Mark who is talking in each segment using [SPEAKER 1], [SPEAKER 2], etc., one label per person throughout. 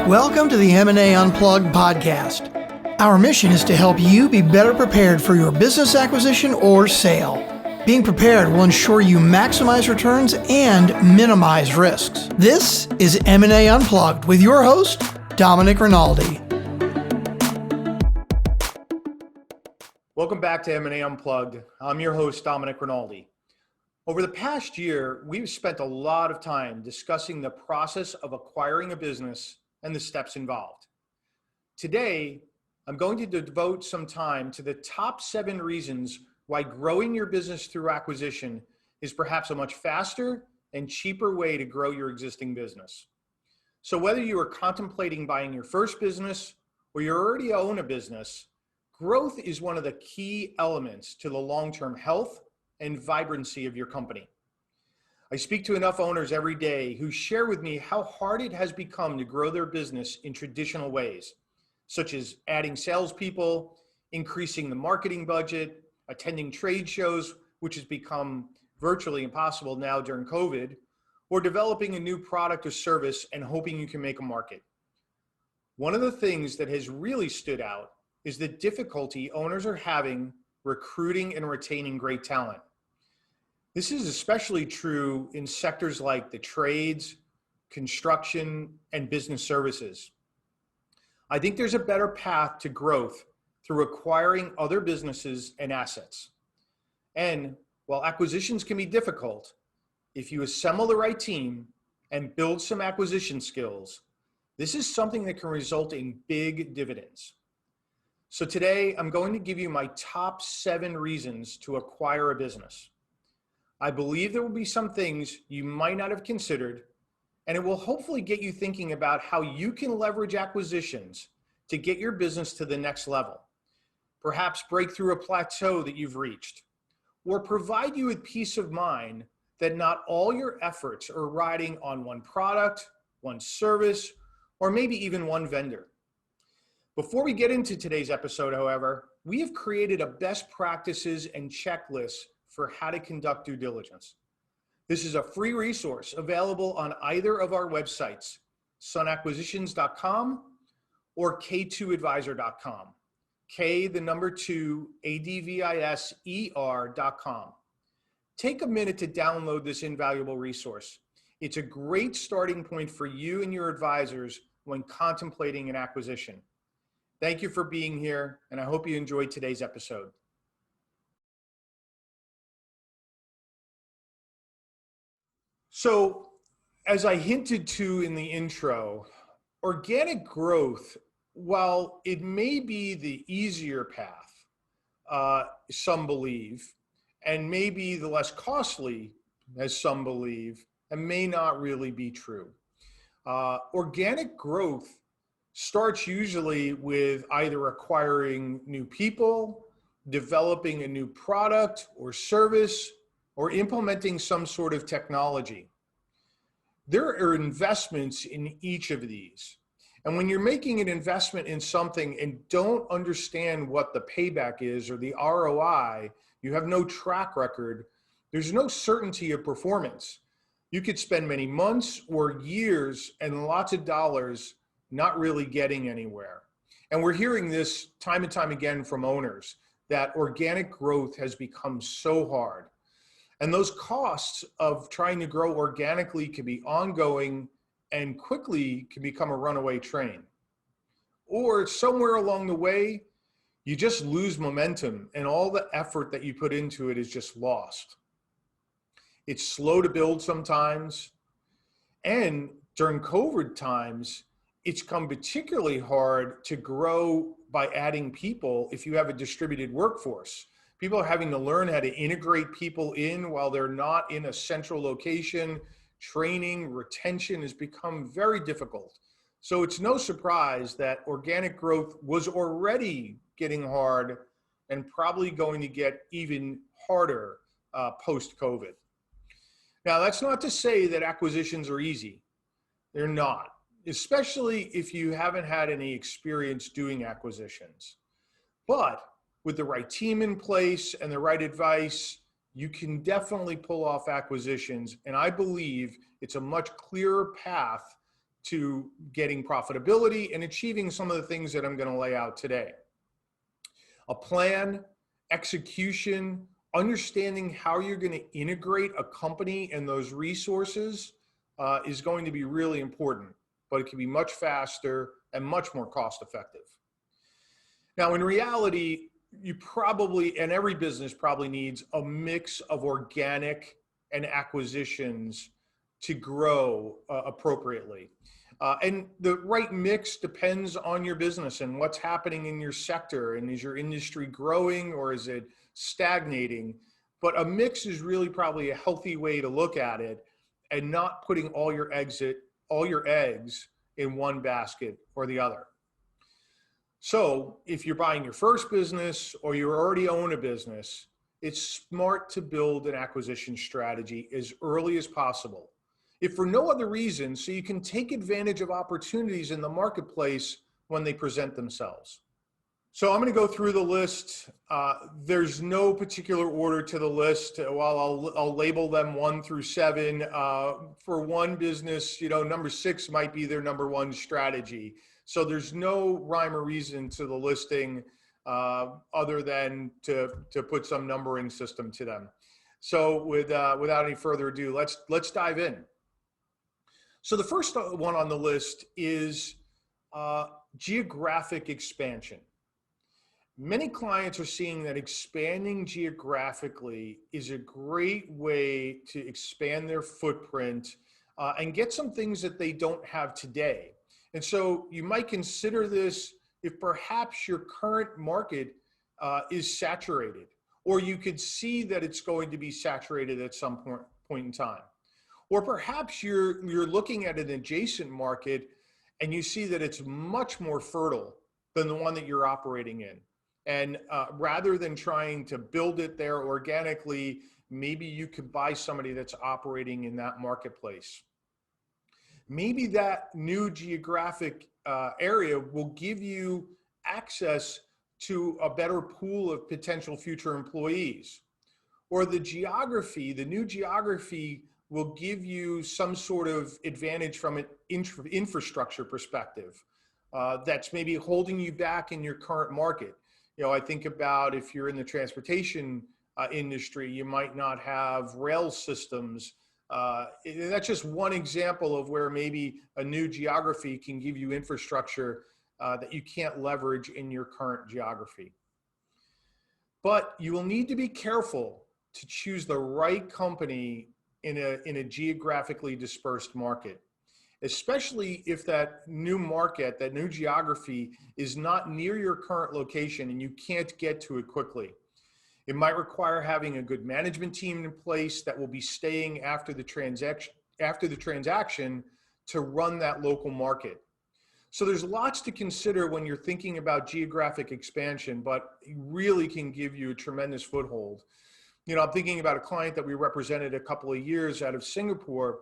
[SPEAKER 1] Welcome to the M&A Unplugged podcast. Our mission is to help you be better prepared for your business acquisition or sale. Being prepared will ensure you maximize returns and minimize risks. This is M&A Unplugged with your host, Domenic Rinaldi.
[SPEAKER 2] Welcome back to M&A Unplugged. I'm your host, Domenic Rinaldi. Over the past year, we've spent a lot of time discussing the process of acquiring a business and the steps involved. Today, I'm going to devote some time to the top 7 reasons why growing your business through acquisition is perhaps a much faster and cheaper way to grow your existing business. So whether you are contemplating buying your first business or you already own a business, growth is one of the key elements to the long-term health and vibrancy of your company. I speak to enough owners every day who share with me how hard it has become to grow their business in traditional ways, such as adding salespeople, increasing the marketing budget, attending trade shows, which has become virtually impossible now during COVID, or developing a new product or service and hoping you can make a market. One of the things that has really stood out is the difficulty owners are having recruiting and retaining great talent. This is especially true in sectors like the trades, construction, and business services. I think there's a better path to growth through acquiring other businesses and assets. And while acquisitions can be difficult, if you assemble the right team and build some acquisition skills, this is something that can result in big dividends. So today, I'm going to give you my top 7 reasons to acquire a business. I believe there will be some things you might not have considered, and it will hopefully get you thinking about how you can leverage acquisitions to get your business to the next level. Perhaps break through a plateau that you've reached, or provide you with peace of mind that not all your efforts are riding on one product, one service, or maybe even one vendor. Before we get into today's episode, however, we have created a best practices and checklist for how to conduct due diligence. This is a free resource available on either of our websites, sunacquisitions.com or k2advisor.com. K2adviser.com. Take a minute to download this invaluable resource. It's a great starting point for you and your advisors when contemplating an acquisition. Thank you for being here, and I hope you enjoyed today's episode. So, as I hinted to in the intro, organic growth, while it may be the easier path, some believe, and maybe the less costly, as some believe, and may not really be true. Organic growth starts usually with either acquiring new people, developing a new product or service, or implementing some sort of technology. There are investments in each of these. And when you're making an investment in something and don't understand what the payback is or the ROI, you have no track record, there's no certainty of performance. You could spend many months or years and lots of dollars not really getting anywhere. And we're hearing this time and time again from owners that organic growth has become so hard. And those costs of trying to grow organically can be ongoing and quickly can become a runaway train. Or somewhere along the way, you just lose momentum and all the effort that you put into it is just lost. It's slow to build sometimes. And during COVID times, it's come particularly hard to grow by adding people if you have a distributed workforce. People are having to learn how to integrate people in while they're not in a central location. Training, retention has become very difficult. So it's no surprise that organic growth was already getting hard and probably going to get even harder post-COVID. Now, that's not to say that acquisitions are easy. They're not, especially if you haven't had any experience doing acquisitions. But with the right team in place and the right advice, you can definitely pull off acquisitions. And I believe it's a much clearer path to getting profitability and achieving some of the things that I'm going to lay out today. A plan, execution, understanding how you're going to integrate a company and those resources is going to be really important, but it can be much faster and much more cost effective. Now, in reality, you probably, and every business probably needs a mix of organic and acquisitions to grow appropriately. And the right mix depends on your business and what's happening in your sector. And is your industry growing or is it stagnating? But a mix is really probably a healthy way to look at it, and not putting all your eggs in one basket or the other. So if you're buying your first business or you already own a business, it's smart to build an acquisition strategy as early as possible, if for no other reason, so you can take advantage of opportunities in the marketplace when they present themselves. So I'm going to go through the list. There's no particular order to the list. Well, I'll label them 1 through 7. For one business, number 6 might be their number 1 strategy. So there's no rhyme or reason to the listing other than to put some numbering system to them. So without any further ado, let's dive in. So the first one on the list is geographic expansion. Many clients are seeing that expanding geographically is a great way to expand their footprint and get some things that they don't have today. And so you might consider this if perhaps your current market is saturated, or you could see that it's going to be saturated at some point in time. Or perhaps you're looking at an adjacent market and you see that it's much more fertile than the one that you're operating in. And rather than trying to build it there organically, maybe you could buy somebody that's operating in that marketplace. Maybe that new geographic area will give you access to a better pool of potential future employees. Or the new geography will give you some sort of advantage from an infrastructure perspective that's maybe holding you back in your current market. I think about if you're in the transportation industry, you might not have rail systems. That's just one example of where maybe a new geography can give you infrastructure that you can't leverage in your current geography. But you will need to be careful to choose the right company in a geographically dispersed market, especially if that new market, that new geography is not near your current location and you can't get to it quickly. It might require having a good management team in place that will be staying after the transaction to run that local market. So there's lots to consider when you're thinking about geographic expansion, but it really can give you a tremendous foothold. I'm thinking about a client that we represented a couple of years out of Singapore.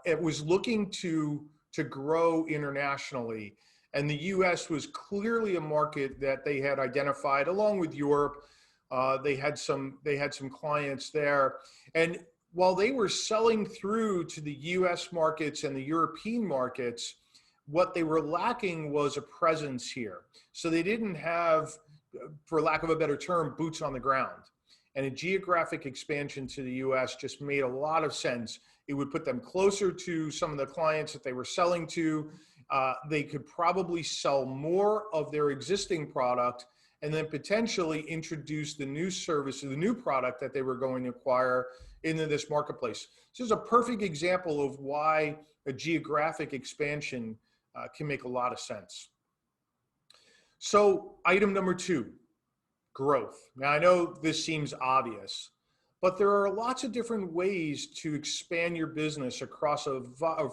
[SPEAKER 2] It was looking to grow internationally, and the U.S. was clearly a market that they had identified, along with Europe. They had some clients there, and while they were selling through to the U.S. markets and the European markets, what they were lacking was a presence here. So they didn't have, for lack of a better term, boots on the ground. And a geographic expansion to the U.S. just made a lot of sense. It would put them closer to some of the clients that they were selling to. They could probably sell more of their existing product and then potentially introduce the new service or the new product that they were going to acquire into this marketplace. This is a perfect example of why a geographic expansion can make a lot of sense. So item number 2, growth. Now, I know this seems obvious, but there are lots of different ways to expand your business across a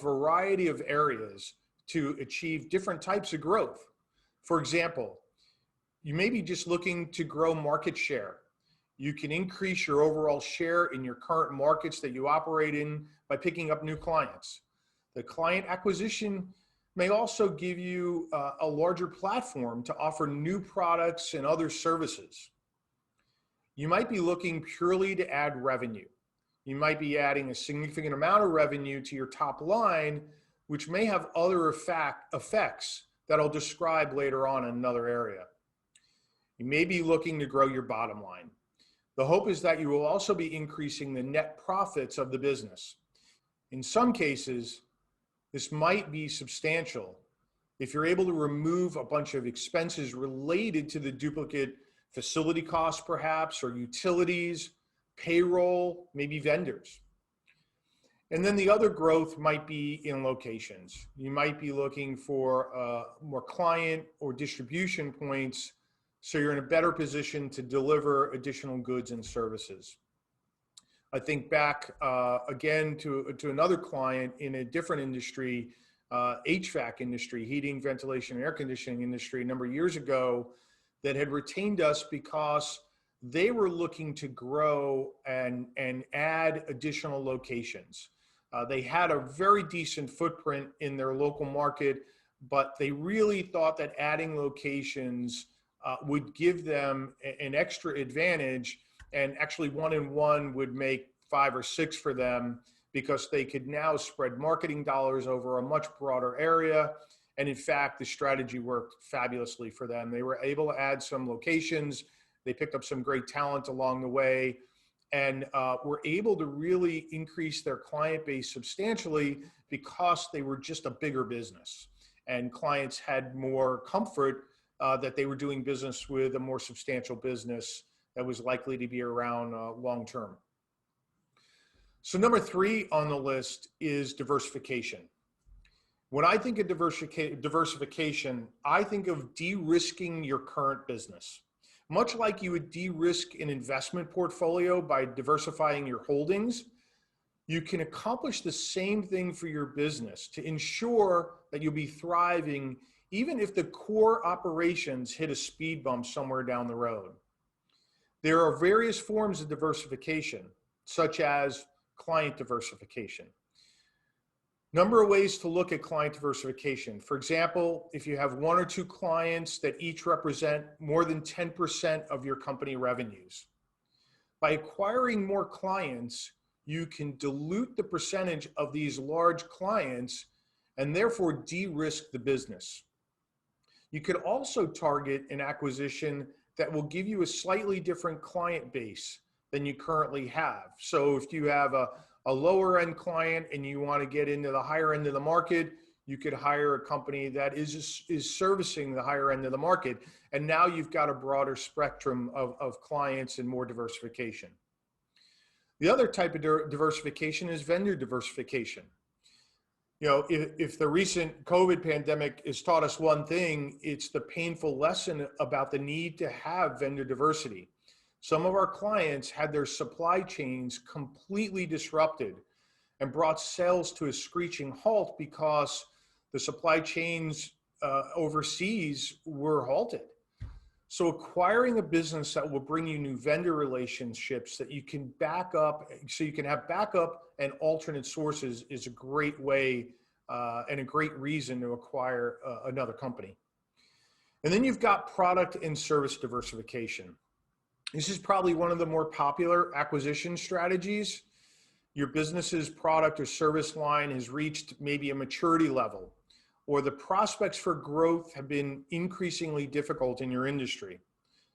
[SPEAKER 2] variety of areas to achieve different types of growth. For example, you may be just looking to grow market share. You can increase your overall share in your current markets that you operate in by picking up new clients. The client acquisition may also give you a larger platform to offer new products and other services. You might be looking purely to add revenue. You might be adding a significant amount of revenue to your top line, which may have other effects that I'll describe later on in another area. You may be looking to grow your bottom line. The hope is that you will also be increasing the net profits of the business. In some cases, this might be substantial if you're able to remove a bunch of expenses related to the duplicate facility costs perhaps, or utilities, payroll, maybe vendors. And then the other growth might be in locations. You might be looking for more client or distribution points so you're in a better position to deliver additional goods and services. I think back again to another client in a different industry, HVAC industry, heating, ventilation, and air conditioning industry a number of years ago, that had retained us because they were looking to grow and add additional locations. They had a very decent footprint in their local market, but they really thought that adding locations would give them an extra advantage, and actually 1 and 1 would make 5 or 6 for them, because they could now spread marketing dollars over a much broader area. And in fact, the strategy worked fabulously for them. They were able to add some locations. They picked up some great talent along the way, and were able to really increase their client base substantially because they were just a bigger business. And clients had more comfort that they were doing business with a more substantial business that was likely to be around long term. So number 3 on the list is diversification. When I think of diversification, I think of de-risking your current business. Much like you would de-risk an investment portfolio by diversifying your holdings, you can accomplish the same thing for your business to ensure that you'll be thriving even if the core operations hit a speed bump somewhere down the road. There are various forms of diversification, such as client diversification. Number of ways to look at client diversification. For example, if you have 1 or 2 clients that each represent more than 10% of your company revenues. By acquiring more clients, you can dilute the percentage of these large clients and therefore de-risk the business. You could also target an acquisition that will give you a slightly different client base than you currently have. So if you have a lower end client and you want to get into the higher end of the market, you could hire a company that is servicing the higher end of the market. And now you've got a broader spectrum of clients and more diversification. The other type of diversification is vendor diversification. You know, if the recent COVID pandemic has taught us one thing, it's the painful lesson about the need to have vendor diversity. Some of our clients had their supply chains completely disrupted and brought sales to a screeching halt because the supply chains overseas were halted. So acquiring a business that will bring you new vendor relationships that you can back up, so you can have backup and alternate sources, is a great way and a great reason to acquire another company. And then you've got product and service diversification. This is probably one of the more popular acquisition strategies. Your business's product or service line has reached maybe a maturity level, or the prospects for growth have been increasingly difficult in your industry.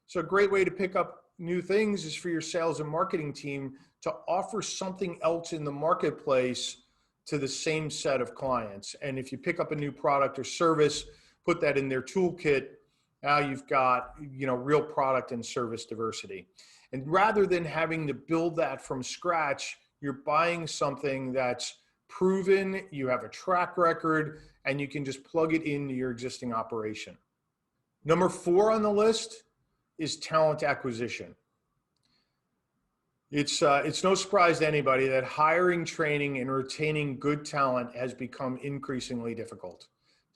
[SPEAKER 2] So a great way to pick up new things is for your sales and marketing team to offer something else in the marketplace to the same set of clients. And if you pick up a new product or service, put that in their toolkit, now you've got, you know, real product and service diversity. And rather than having to build that from scratch, you're buying something that's proven, you have a track record, and you can just plug it into your existing operation. Number 4 on the list is talent acquisition. It's no surprise to anybody that hiring, training, and retaining good talent has become increasingly difficult,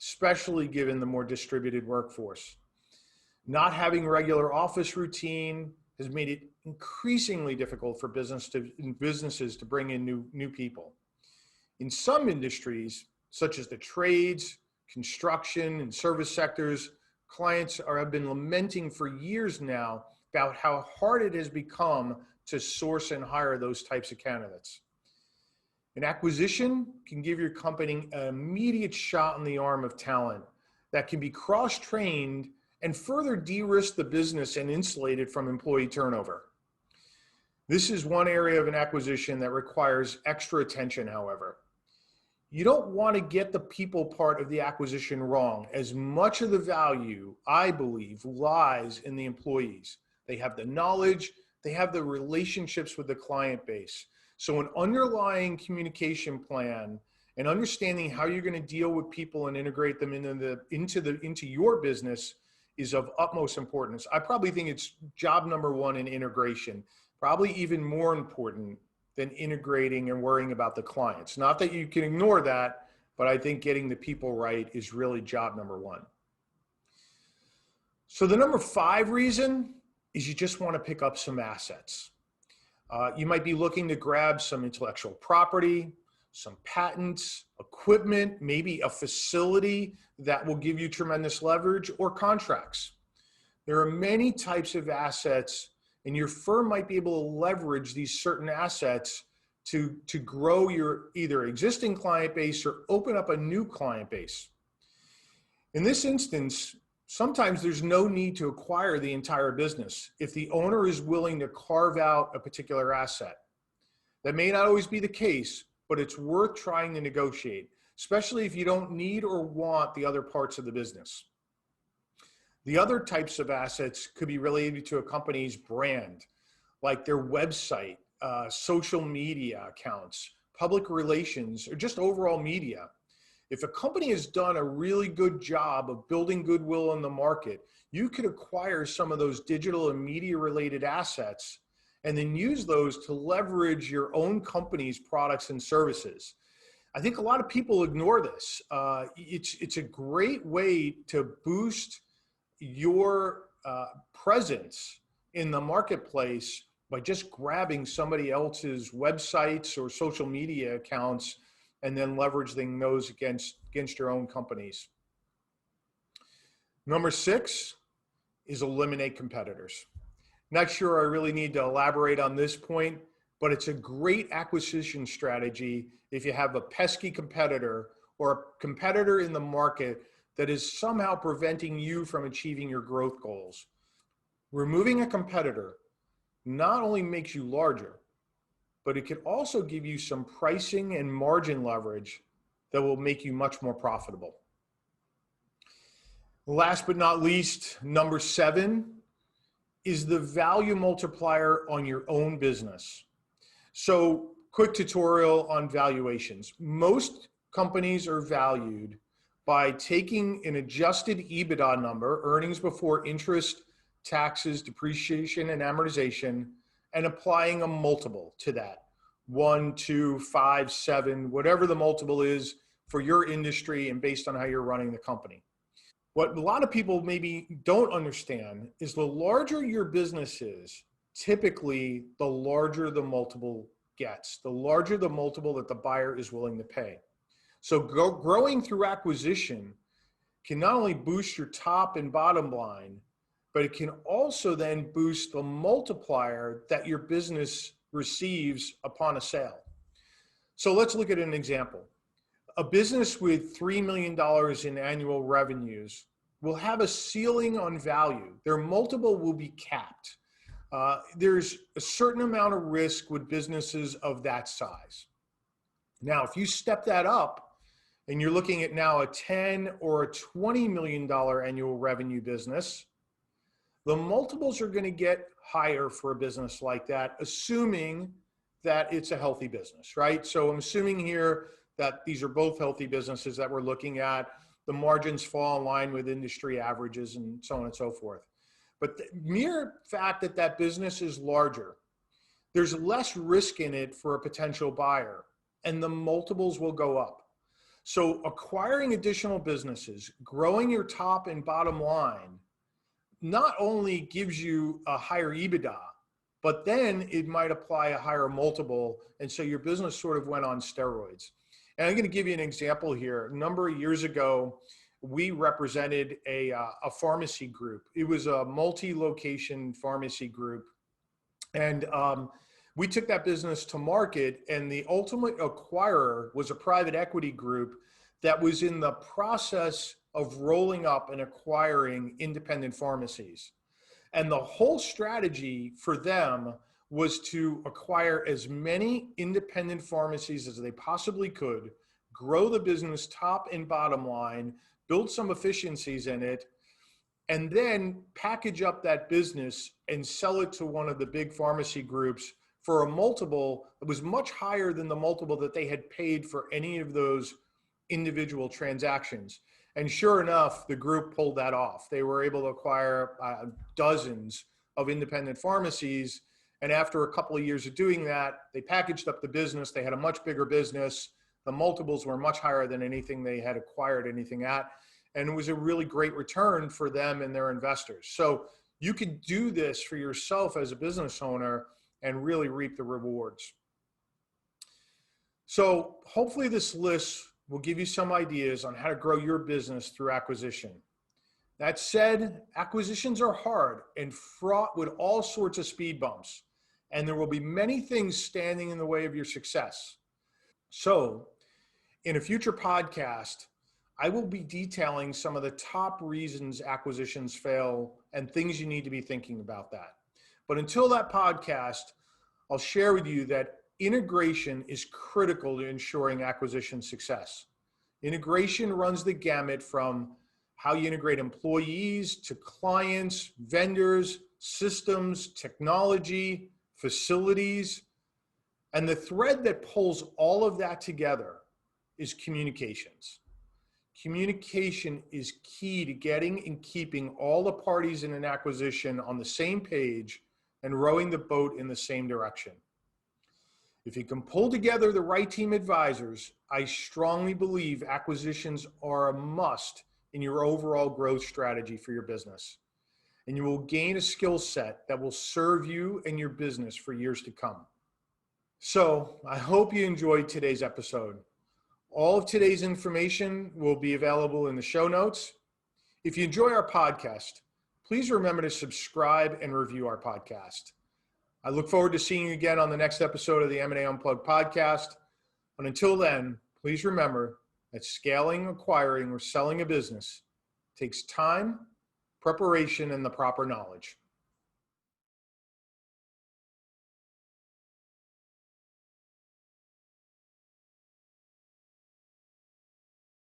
[SPEAKER 2] especially given the more distributed workforce. Not having regular office routine has made it increasingly difficult for businesses to bring in new people. In some industries, such as the trades, construction, and service sectors, clients have been lamenting for years now about how hard it has become to source and hire those types of candidates. An acquisition can give your company an immediate shot in the arm of talent that can be cross-trained and further de-risk the business and insulate it from employee turnover. This is one area of an acquisition that requires extra attention, however. You don't want to get the people part of the acquisition wrong, as much of the value, I believe, lies in the employees. They have the knowledge, they have the relationships with the client base. So an underlying communication plan and understanding how you're going to deal with people and integrate them into your business is of utmost importance. I probably think it's job number one in integration, probably even more important than integrating and worrying about the clients. Not that you can ignore that, but I think getting the people right is really job number one. So the number 5 reason is you just want to pick up some assets. You might be looking to grab some intellectual property, some patents, equipment, maybe a facility that will give you tremendous leverage, or contracts. There are many types of assets, and your firm might be able to leverage these certain assets to grow your either existing client base or open up a new client base. In this instance, sometimes there's no need to acquire the entire business if the owner is willing to carve out a particular asset. That may not always be the case, but it's worth trying to negotiate, especially if you don't need or want the other parts of the business. The other types of assets could be related to a company's brand, like their website, social media accounts, public relations, or just overall media. If a company has done a really good job of building goodwill in the market, you could acquire some of those digital and media related assets and then use those to leverage your own company's products and services. I think a lot of people ignore this. It's a great way to boost your presence in the marketplace by just grabbing somebody else's websites or social media accounts and then leveraging those against your own companies. Number 6 is eliminate competitors. Not sure I really need to elaborate on this point, but it's a great acquisition strategy if you have a pesky competitor or a competitor in the market that is somehow preventing you from achieving your growth goals. Removing a competitor not only makes you larger, but it could also give you some pricing and margin leverage that will make you much more profitable. Last but not least, number 7 is the value multiplier on your own business. So, quick tutorial on valuations. Most companies are valued by taking an adjusted EBITDA number, earnings before interest, taxes, depreciation, and amortization, and applying a multiple to that. 1, 2, 5, 7, whatever the multiple is for your industry and based on how you're running the company. What a lot of people maybe don't understand is the larger your business is, typically the larger the multiple gets, the larger the multiple that the buyer is willing to pay. So growing through acquisition can not only boost your top and bottom line, but it can also then boost the multiplier that your business receives upon a sale. So let's look at an example. A business with $3 million in annual revenues will have a ceiling on value. Their multiple will be capped. There's a certain amount of risk with businesses of that size. Now, if you step that up and you're looking at now a $10 or a $20 million annual revenue business, the multiples are going to get higher for a business like that, assuming that it's a healthy business, right? So I'm assuming here that these are both healthy businesses that we're looking at. The margins fall in line with industry averages and so on and so forth. But the mere fact that that business is larger, there's less risk in it for a potential buyer, and the multiples will go up. So acquiring additional businesses, growing your top and bottom line, not only gives you a higher EBITDA, but then it might apply a higher multiple. And so your business sort of went on steroids. And I'm going to give you an example here. A number of years ago, we represented a pharmacy group. It was a multi-location pharmacy group. And We took that business to market, and the ultimate acquirer was a private equity group that was in the process of rolling up and acquiring independent pharmacies. And the whole strategy for them was to acquire as many independent pharmacies as they possibly could, grow the business top and bottom line, build some efficiencies in it, and then package up that business and sell it to one of the big pharmacy groups for a multiple that was much higher than the multiple that they had paid for any of those individual transactions. And sure enough, the group pulled that off. They were able to acquire dozens of independent pharmacies. And after a couple of years of doing that, they packaged up the business. They had a much bigger business. The multiples were much higher than anything they had acquired anything at. And it was a really great return for them and their investors. So you could do this for yourself as a business owner and really reap the rewards. So hopefully this list will give you some ideas on how to grow your business through acquisition. That said, acquisitions are hard and fraught with all sorts of speed bumps, and there will be many things standing in the way of your success. So in a future podcast, I will be detailing some of the top reasons acquisitions fail and things you need to be thinking about that. But until that podcast, I'll share with you that integration is critical to ensuring acquisition success. Integration runs the gamut from how you integrate employees to clients, vendors, systems, technology, facilities. And the thread that pulls all of that together is communications. Communication is key to getting and keeping all the parties in an acquisition on the same page and rowing the boat in the same direction. If you can pull together the right team advisors, I strongly believe acquisitions are a must in your overall growth strategy for your business. And you will gain a skill set that will serve you and your business for years to come. So I hope you enjoyed today's episode. All of today's information will be available in the show notes. If you enjoy our podcast, please remember to subscribe and review our podcast. I look forward to seeing you again on the next episode of the M&A Unplugged podcast. And until then, please remember that scaling, acquiring, or selling a business takes time, preparation, and the proper knowledge.